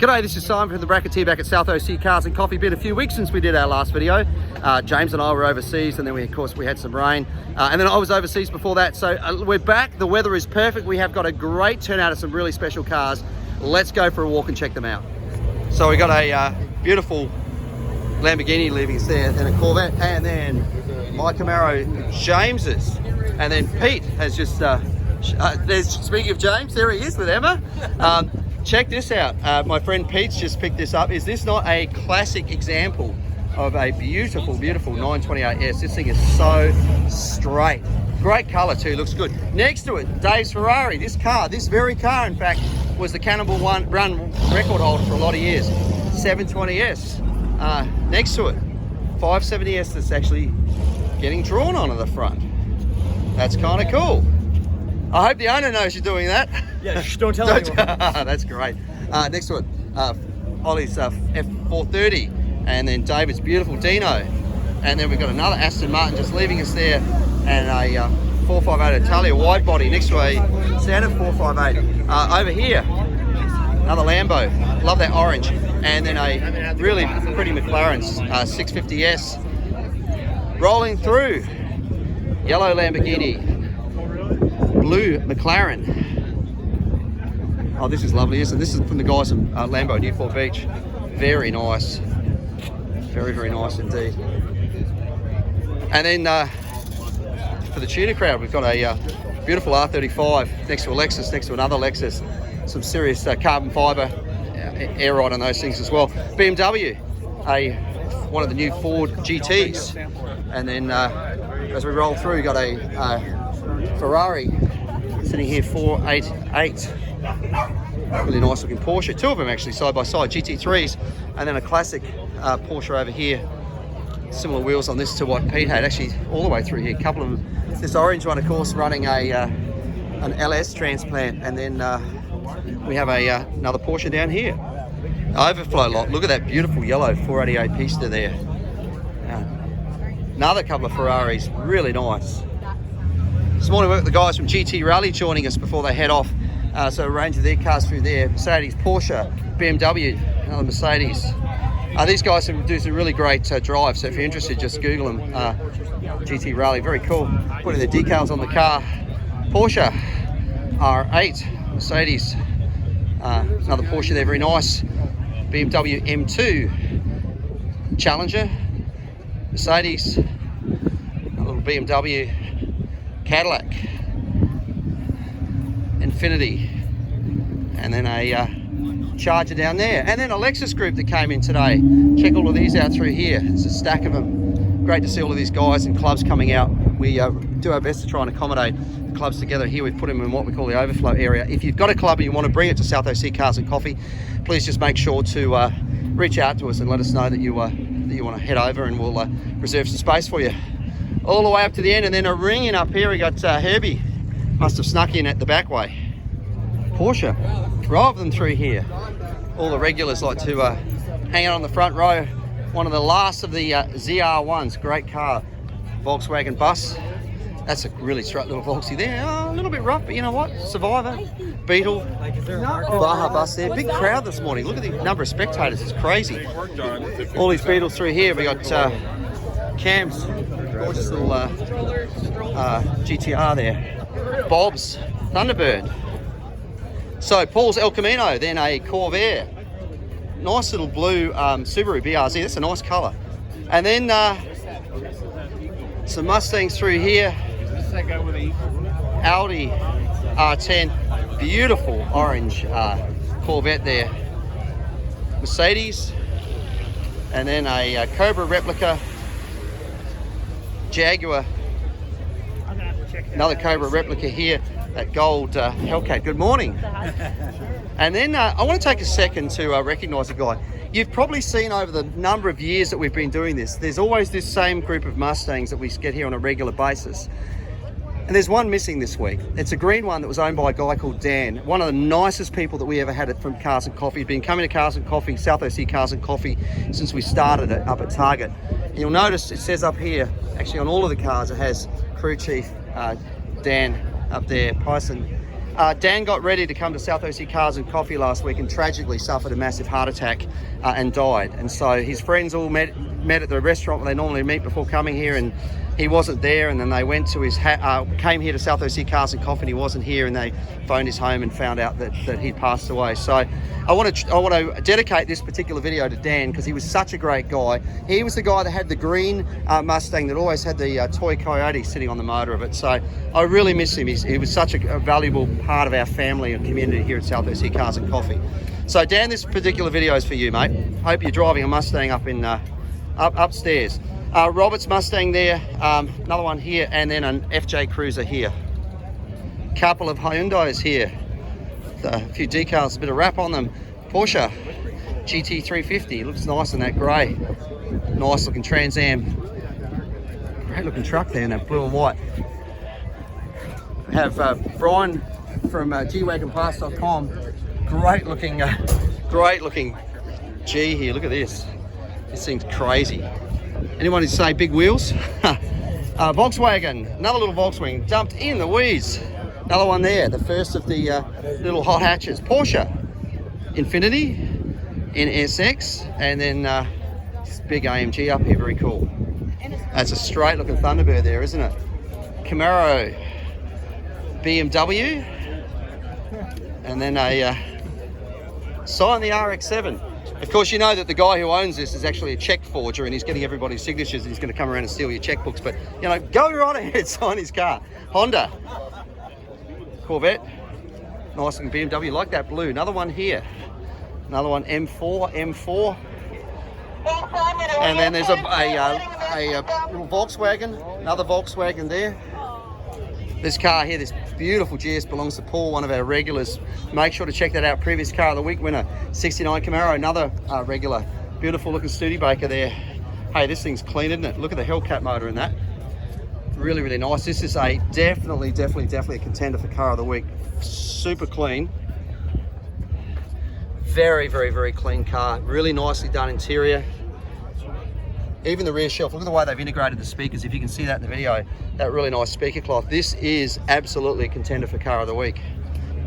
G'day, this is Simon from the Bracketeer back at South OC Cars and Coffee. Been a few weeks since we did our last video. James and I were overseas, and then of course we had some rain. And then I was overseas before that. So we're back, the weather is perfect. We have got a great turnout of some really special cars. Let's go for a walk and check them out. So we got a beautiful Lamborghini leaving us there, then a Corvette, and then my Camaro James's. And then Pete has just, speaking of James, there he is with Emma. Check this out. My friend Pete's just picked this up. Is this not a classic example of a beautiful, beautiful 928S? This thing is so straight. Great color too, looks good. Next to it, Dave's Ferrari. This car, this very car, in fact, was the Cannonball Run record holder for a lot of years. 720S. Next to it, 570S that's actually getting drawn onto the front. That's kind of cool. I hope the owner knows you're doing that. Yeah, don't tell anyone. That's great. Next to it, Ollie's F430, and then David's beautiful Dino. And then we've got another Aston Martin just leaving us there, and a 458 Italia wide body next to a standard 458. Over here, another Lambo. Love that orange. And then a really pretty McLaren's 650S. Rolling through, yellow Lamborghini. Blue McLaren. Oh, this is lovely, isn't it? This is from the guys from Lambo Newport Beach. Very nice. Very, very nice indeed. And then for the tuner crowd, we've got a beautiful R35 next to a Lexus, next to another Lexus. Some serious carbon fibre air ride on those things as well. BMW, one of the new Ford GTs. And then as we roll through, we've got a Ferrari sitting here, 488. Really nice looking Porsche. Two of them actually side by side, GT3s, and then a classic Porsche over here. Similar wheels on this to what Pete had, actually all the way through here. A couple of them. This orange one, of course, running an LS transplant, and then we have another Porsche down here. Overflow lot. Look at that beautiful yellow 488 Pista there. Another couple of Ferraris, really nice. This morning we've got the guys from GT Rally joining us before they head off. So a range of their cars through there. Mercedes, Porsche, BMW, another Mercedes. These guys do some really great drives, so if you're interested, just Google them. GT Rally, very cool. Putting the decals on the car. Porsche R8, Mercedes, another Porsche there, very nice. BMW M2, Challenger, Mercedes, a little BMW, Cadillac, Infiniti, and then a Charger down there, and then a Lexus group that came in today. Check all of these out through here. There's a stack of them. Great to see all of these guys and clubs coming out. We do our best to try and accommodate the clubs together. Here we've put them in what we call the overflow area. If you've got a club and you want to bring it to South OC Cars and Coffee, please just make sure to reach out to us and let us know that you want to head over, and we'll reserve some space for you. All the way up to the end, and then a ring in up here. We got Herbie, must have snuck in at the back way. Porsche, drive them through here. All the regulars like to hang out on the front row. One of the last of the ZR1s, great car. Volkswagen bus. That's a really straight little Volksy there. Oh, a little bit rough, but you know what? Survivor, Beetle, Baja bus there. Big crowd this morning. Look at the number of spectators, it's crazy. All these Beetles through here. We got Cam's gorgeous little GTR there. Bob's Thunderbird. So Paul's El Camino, then a Corvair. Nice little blue Subaru BRZ, that's a nice colour. And then some Mustangs through here. Audi R10, beautiful orange Corvette there. Mercedes, and then a Cobra replica. Jaguar, another Cobra replica here. That gold Hellcat. Good morning. And then I want to take a second to recognise a guy. You've probably seen over the number of years that we've been doing this, there's always this same group of Mustangs that we get here on a regular basis. And there's one missing this week. It's a green one that was owned by a guy called Dan. One of the nicest people that we ever had from Cars and Coffee. He's been coming to Cars and Coffee, South OC Cars and Coffee, since we started it up at Target. And you'll notice it says up here, actually on all of the cars, it has Crew Chief Dan up there, Python. Dan got ready to come to South OC Cars and Coffee last week and tragically suffered a massive heart attack and died. And so his friends all met at the restaurant where they normally meet before coming here, and he wasn't there. And then they went to his came here to South OC Cars and Coffee, and he wasn't here. And they phoned his home and found out that he'd passed away. So I want to dedicate this particular video to Dan because he was such a great guy. He was the guy that had the green Mustang that always had the toy coyote sitting on the motor of it. So I really miss him. He was such a valuable part of our family and community here at South OC Cars and Coffee. So Dan, this particular video is for you, mate. Hope you're driving a Mustang up in upstairs. Robert's Mustang there, another one here, and then an FJ Cruiser here. Couple of Hyundais here. A few decals, a bit of wrap on them. Porsche GT350, looks nice in that grey. Nice looking Trans Am. Great looking truck there in that blue and white. We have Brian from gwagonpass.com. Great looking G here. Look at this. This thing's crazy. Anyone who say big wheels? Volkswagen, another little Volkswagen dumped in the wheeze. Another one there, the first of the little hot hatches. Porsche Infiniti NSX, and then this big AMG up here, very cool. That's a straight looking Thunderbird there, isn't it? Camaro, BMW, and then a Scion the RX-7. Of course, you know that the guy who owns this is actually a check forger, and he's getting everybody's signatures, and he's going to come around and steal your checkbooks. But, you know, go right ahead, sign his car. Honda Corvette, nice looking BMW, like that blue. Another one here, another one M4, and then there's a little Volkswagen, another Volkswagen there. This car here, this beautiful GS, belongs to Paul, one of our regulars. Make sure to check that out. Previous car of the week winner, 69 Camaro, another regular. Beautiful looking Studebaker there. Hey, this thing's clean, isn't it? Look at the Hellcat motor in that. Really, really nice. This is a definitely a contender for car of the week. Super clean. Very, very, very clean car. Really nicely done interior. Even the rear shelf, look at the way they've integrated the speakers. If you can see that in the video, that really nice speaker cloth. This is absolutely a contender for car of the week.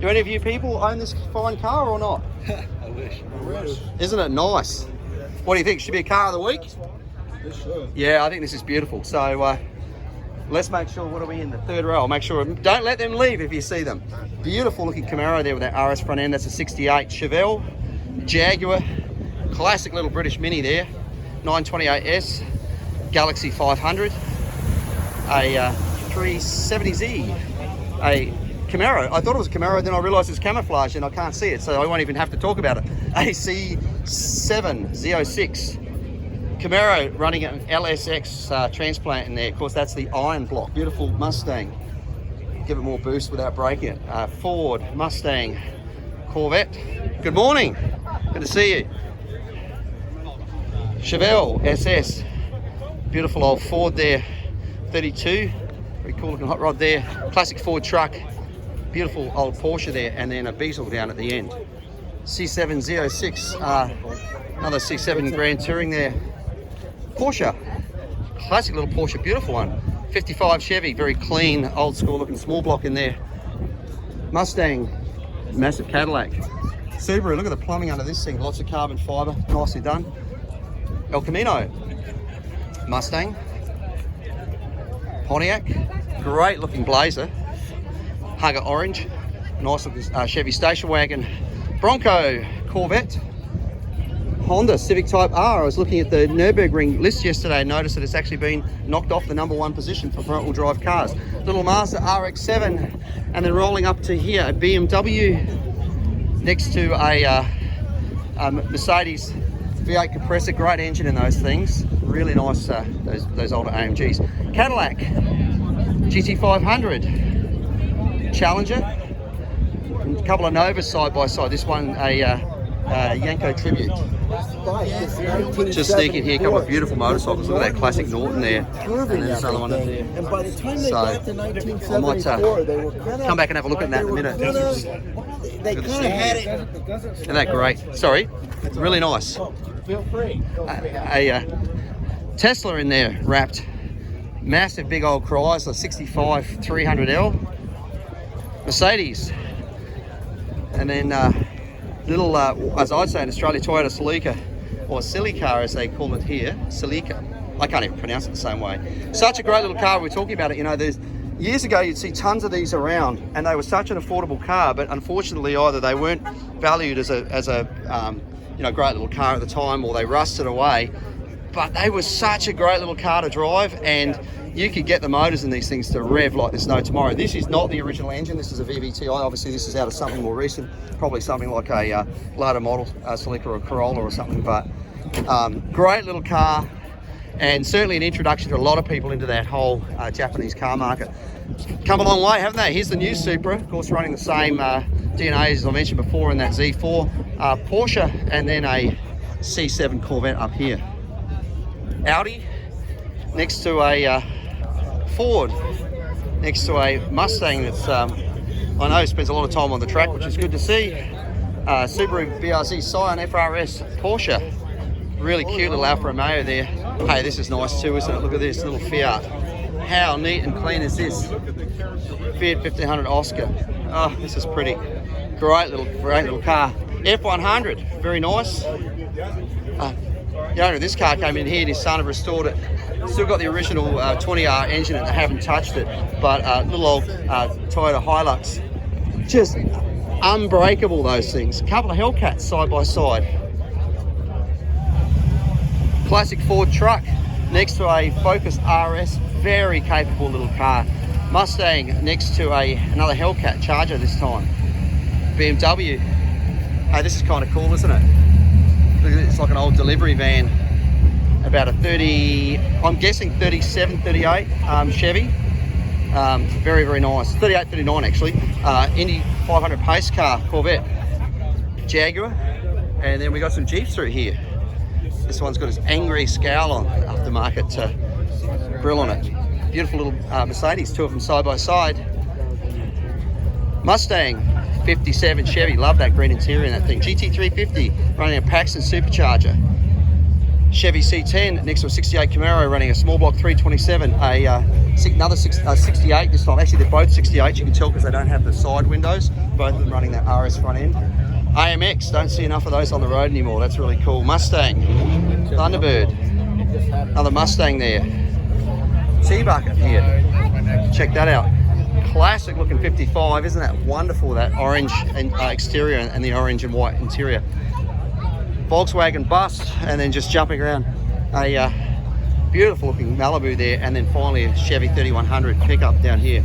Do any of you people own this fine car or not? I wish. Isn't it nice? What do you think? Should be a car of the week? Sure. Yeah, I think this is beautiful. So let's make sure, what are we in, the third row? I'll make sure, don't let them leave if you see them. Beautiful looking Camaro there with that RS front end. That's a 68 Chevelle, Jaguar, classic little British Mini there. 928S, Galaxy 500, a 370Z, a Camaro. I thought it was a Camaro, then I realised it's camouflage and I can't see it, so I won't even have to talk about it. A C7 Z06, Camaro running an LSX transplant in there. Of course, that's the iron block. Beautiful Mustang. Give it more boost without breaking it. Ford, Mustang, Corvette. Good morning. Good to see you. Chevelle SS, beautiful old Ford there, 32, very cool looking hot rod there, classic Ford truck, beautiful old Porsche there, and then a Beetle down at the end. C7 Z06, another C7 Grand Touring there. Porsche, classic little Porsche, beautiful one. 55 Chevy, very clean, old school looking small block in there. Mustang, massive Cadillac. Subaru, look at the plumbing under this thing, lots of carbon fibre, nicely done. El Camino, Mustang, Pontiac, great looking Blazer, Hugger Orange, nice looking Chevy station wagon, Bronco, Corvette, Honda Civic Type R. I was looking at the Nürburgring list yesterday and noticed that it's actually been knocked off the #1 position for front wheel drive cars. Little Mazda RX-7, and then rolling up to here, a BMW next to a Mercedes V8 compressor, great engine in those things. Really nice, those older AMGs. Cadillac, GT500, Challenger, and a couple of Novas side by side. This one, a Yanko Tribute. Just sneaking here, a couple of beautiful motorcycles. Look at that classic Norton there. And then there's another one up there. And by the time they got to 1974, I might they were kind of come back and have a look at that in a minute. They kind of had it. Isn't that great? Sorry, really nice. Feel free. A Tesla in there wrapped. Massive big old Chrysler 65 300L. Mercedes And then little, as I'd say in Australia, Toyota Celica, or Celica as they call it here, Celica. I can't even pronounce it the same way. Such a great little car. We're talking about it, you know, there's years ago you'd see tons of these around and they were such an affordable car, but unfortunately either they weren't valued as a you know, great little car at the time, or they rusted away. But they were such a great little car to drive, and you could get the motors in these things to rev like there's no tomorrow. This is not the original engine. This is a VVTi. Obviously, this is out of something more recent, probably something like a later model Celica or Corolla or something. But great little car, and certainly an introduction to a lot of people into that whole Japanese car market. Come a long way, haven't they? Here's the new Supra, of course, running the same DNA as I mentioned before in that Z4 Porsche, and then a C7 Corvette up here. Audi next to a Ford, next to a Mustang that's I know spends a lot of time on the track, which is good to see. Subaru BRZ Scion FRS Porsche, really cute little Alfa Romeo there. Hey, this is nice too, isn't it? Look at this little Fiat. How neat and clean is this? Fiat 1500 Oscar. Oh, this is pretty. Great little car. F100, very nice. The owner of this car came in here and his son had restored it. Still got the original 20R engine and they haven't touched it, but little old Toyota Hilux. Just unbreakable, those things. A couple of Hellcats side by side. Classic Ford truck next to a Focus RS, very capable little car. Mustang next to another Hellcat Charger this time. BMW. Hey, this is kind of cool, isn't it? It's like an old delivery van, about a 30, I'm guessing 37, 38 Chevy. Very, very nice. 38, 39 actually. Indy 500 pace car, Corvette, Jaguar. And then we got some Jeeps through here. This one's got its angry scowl on, aftermarket grill on it. Beautiful little Mercedes, two of them side by side. Mustang 57 Chevy, love that green interior in that thing. GT350 running a Paxton supercharger. Chevy C10 next to a 68 Camaro running a small block 327, another 68 this time. Actually, they're both 68, you can tell because they don't have the side windows. Both of them running that RS front end. AMX, don't see enough of those on the road anymore. That's really cool. Mustang, Thunderbird, another Mustang there. T-Bucket here, check that out. Classic looking 55, isn't that wonderful? That orange exterior and the orange and white interior. Volkswagen bus, and then just jumping around a beautiful looking Malibu there, and then finally a Chevy 3100 pickup down here.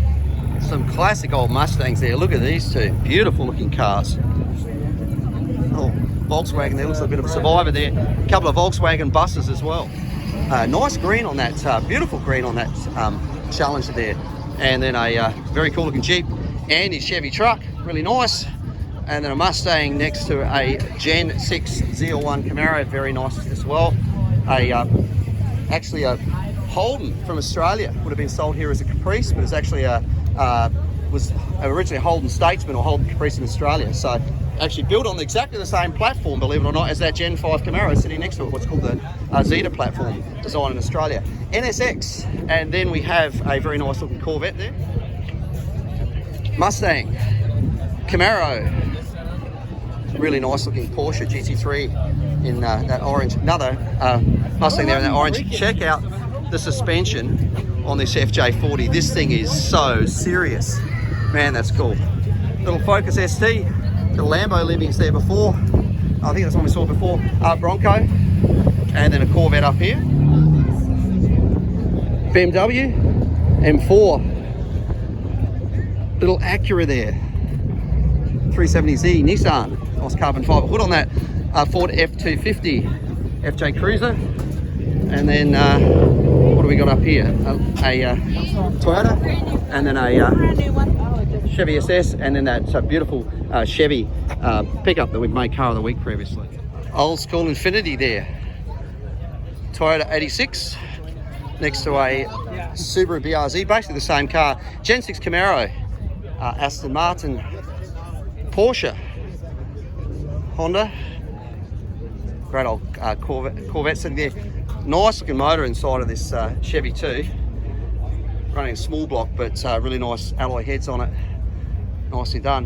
Some classic old Mustangs there. Look at these two, beautiful looking cars. Oh, Volkswagen there, looks like a bit of a survivor there. A couple of Volkswagen buses as well. Nice green on that, beautiful green on that Challenger there. And then a very cool looking Jeep and his Chevy truck, really nice. And then a Mustang next to a Gen 6 ZL1 Camaro, very nice as well. Actually a Holden from Australia, would have been sold here as a Caprice, but it's actually was originally a Holden Statesman or Holden Caprice in Australia. So actually built on exactly the same platform, believe it or not, as that Gen 5 Camaro sitting next to it, what's called the Zeta platform, designed in Australia. NSX, and then we have a very nice looking Corvette there. Mustang, Camaro, really nice looking Porsche GT3 in that orange, another Mustang there in that orange. Check out the suspension on this FJ40. This thing is so serious. Man, that's cool. Little Focus ST, the Lambo Livings there before. I think that's one we saw before. Bronco, and then a Corvette up here. BMW M4, little Acura there. 370Z Nissan, nice carbon fiber hood on that. Ford F250 FJ Cruiser, and then what do we got up here? A Toyota, and then a Chevy SS, and then that beautiful Chevy pickup that we've made car of the week previously. Old school Infiniti there. Toyota 86 next to a Subaru BRZ, basically the same car. Gen 6 Camaro, Aston Martin, Porsche, Honda, great old Corvette sitting there. Nice looking motor inside of this Chevy too. Running a small block, but really nice alloy heads on it. Nicely done.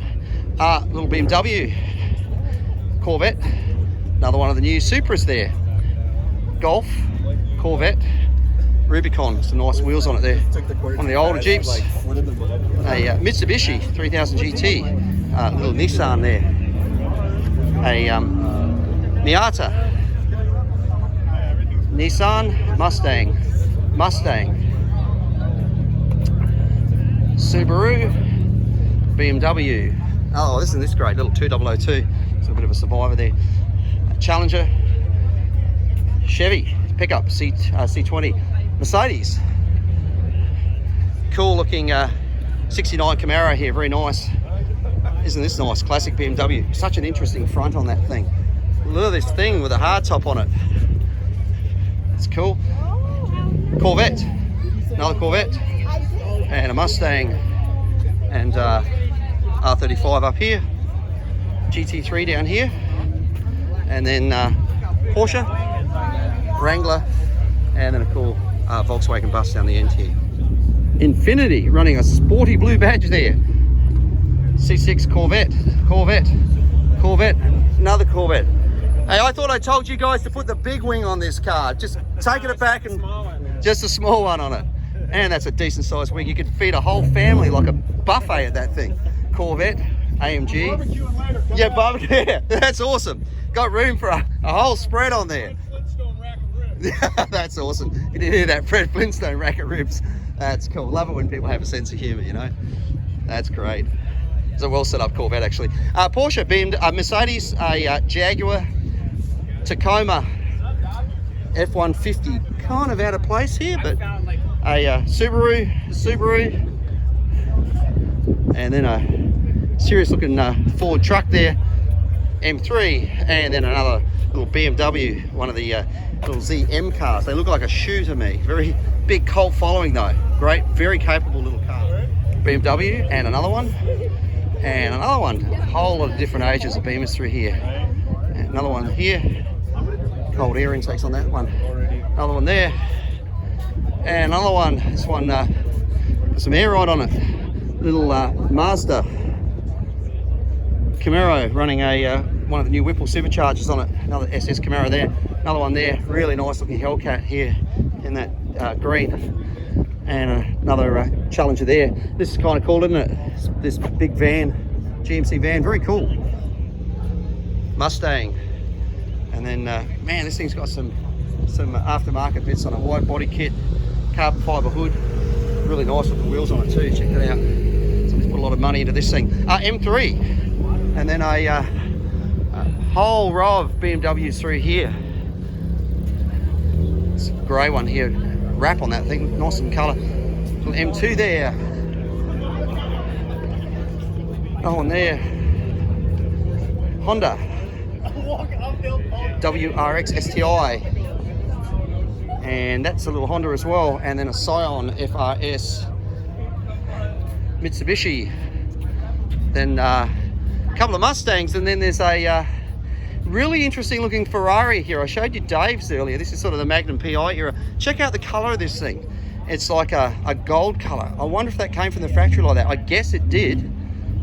Little BMW, Corvette, another one of the new Supras there. Golf, Corvette, Rubicon, some nice wheels on it there. One of the older Jeeps, a Mitsubishi 3000 GT, little Nissan there, a Miata, Nissan, Mustang, Subaru, BMW. Oh, listen, this great little 2002. It's a bit of a survivor there. Challenger, Chevy pickup, C20, Mercedes. Cool looking 69 Camaro here, very nice. Isn't this nice? Classic BMW. Such an interesting front on that thing. Look at this thing with a hard top on it. It's cool. Corvette, another Corvette, and a Mustang, and R35 up here, GT3 down here, and then Porsche, Wrangler, and then a cool Volkswagen bus down the end here. Infiniti running a sporty blue badge there. C6 Corvette, another Corvette. Hey, I thought I told you guys to put the big wing on this car. Just taking it back and just a small one on it. And that's a decent sized wing. You could feed a whole family like a buffet at that thing. Corvette, AMG. Barbecuing later. Yeah, barbecue. Yeah, that's awesome. Got room for a whole spread on there. Flintstone rack of ribs. Yeah, that's awesome. You didn't hear that, Fred Flintstone rack of ribs. That's cool. Love it when people have a sense of humour, you know. That's great. It's a well set up Corvette actually. Porsche, Mercedes, a Jaguar, Tacoma, F-150, kind of out of place here, but a Subaru, and then a serious looking Ford truck there, M3, and then another little BMW, one of the little ZM cars. They look like a shoe to me. Very big cult following though. Great, very capable little car. BMW, and another one, and another one. A whole lot of different ages of Beamers through here. And another one here. Cold air intakes on that one. Another one there, and another one. This one, some air ride on it. Little Mazda Camaro running a one of the new Whipple superchargers on it. Another SS Camaro there. Another one there. Really nice looking Hellcat here in that green. And another Challenger there. This is kind of cool, isn't it? This big van, GMC van, very cool. Mustang. And then, man, this thing's got some aftermarket bits on a wide body kit, carbon fibre hood, really nice looking wheels on it too. Check that out. Somebody's put a lot of money into this thing. M3, and then a whole row of BMWs through here. It's a grey one here, wrap on that thing, nice in colour. Little M2 there. Another one there. Honda. WRX STI, and that's a little Honda as well, and then a Scion FRS, Mitsubishi, then a couple of Mustangs, and then there's a really interesting looking Ferrari here. I showed you Dave's earlier. This is sort of the Magnum PI era. Check out the colour of this thing. It's like a gold colour. I wonder if that came from the factory like that. I guess it did,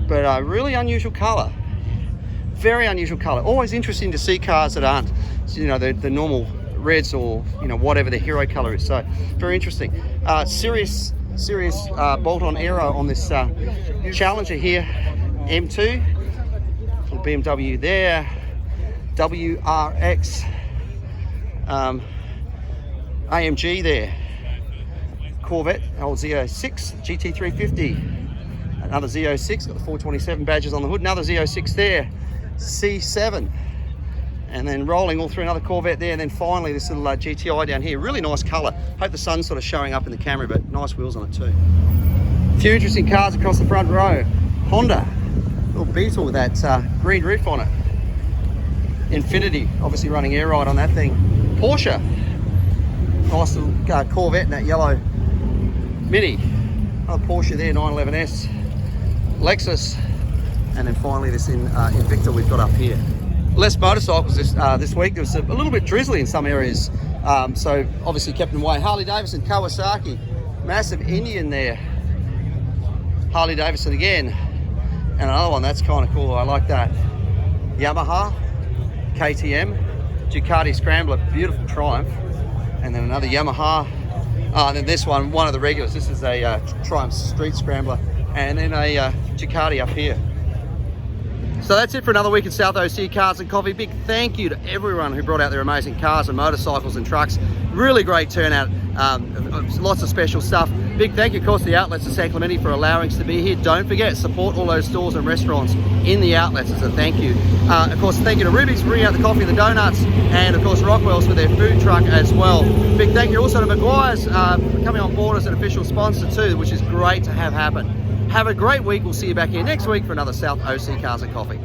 but a really unusual colour. Very unusual colour. Always interesting to see cars that aren't, you know, the normal reds or, you know, whatever the hero colour is. So very interesting. Serious bolt-on aero on this Challenger here. M2, little BMW there. WRX, AMG there. Corvette, old Z06, GT350. Another Z06, got the 427 badges on the hood. Another Z06 there. C7, and then rolling all through another Corvette there, and then finally this little GTI down here. Really nice colour. Hope the sun's sort of showing up in the camera, but nice wheels on it too. A few interesting cars across the front row. Honda, little Beetle with that green roof on it. Infiniti, obviously running air ride on that thing. Porsche, nice little Corvette in that yellow Mini. Another Porsche there, 911S. Lexus. And then finally this Invicta we've got up here. Less motorcycles this week. There was a little bit drizzly in some areas, so obviously kept them away. Harley Davidson, Kawasaki, massive Indian there. Harley Davidson again, And another one that's kind of cool. I like that. Yamaha, KTM, Ducati Scrambler, beautiful Triumph. And then another Yamaha. And then this one of the regulars. This is a Triumph Street Scrambler. And then a Ducati up here. So that's it for another week in South OC Cars and Coffee. Big thank you to everyone who brought out their amazing cars and motorcycles and trucks. Really great turnout. Lots of special stuff. Big thank you, of course, to the outlets of San Clemente for allowing us to be here. Don't forget, support all those stores and restaurants in the outlets as a thank you. Of course, thank you to Ruby's for bringing out the coffee and the donuts, and of course Rockwell's for their food truck as well. Big thank you also to Maguire's for coming on board as an official sponsor too, which is great to have happen. Have a great week. We'll see you back here next week for another South OC Cars and Coffee.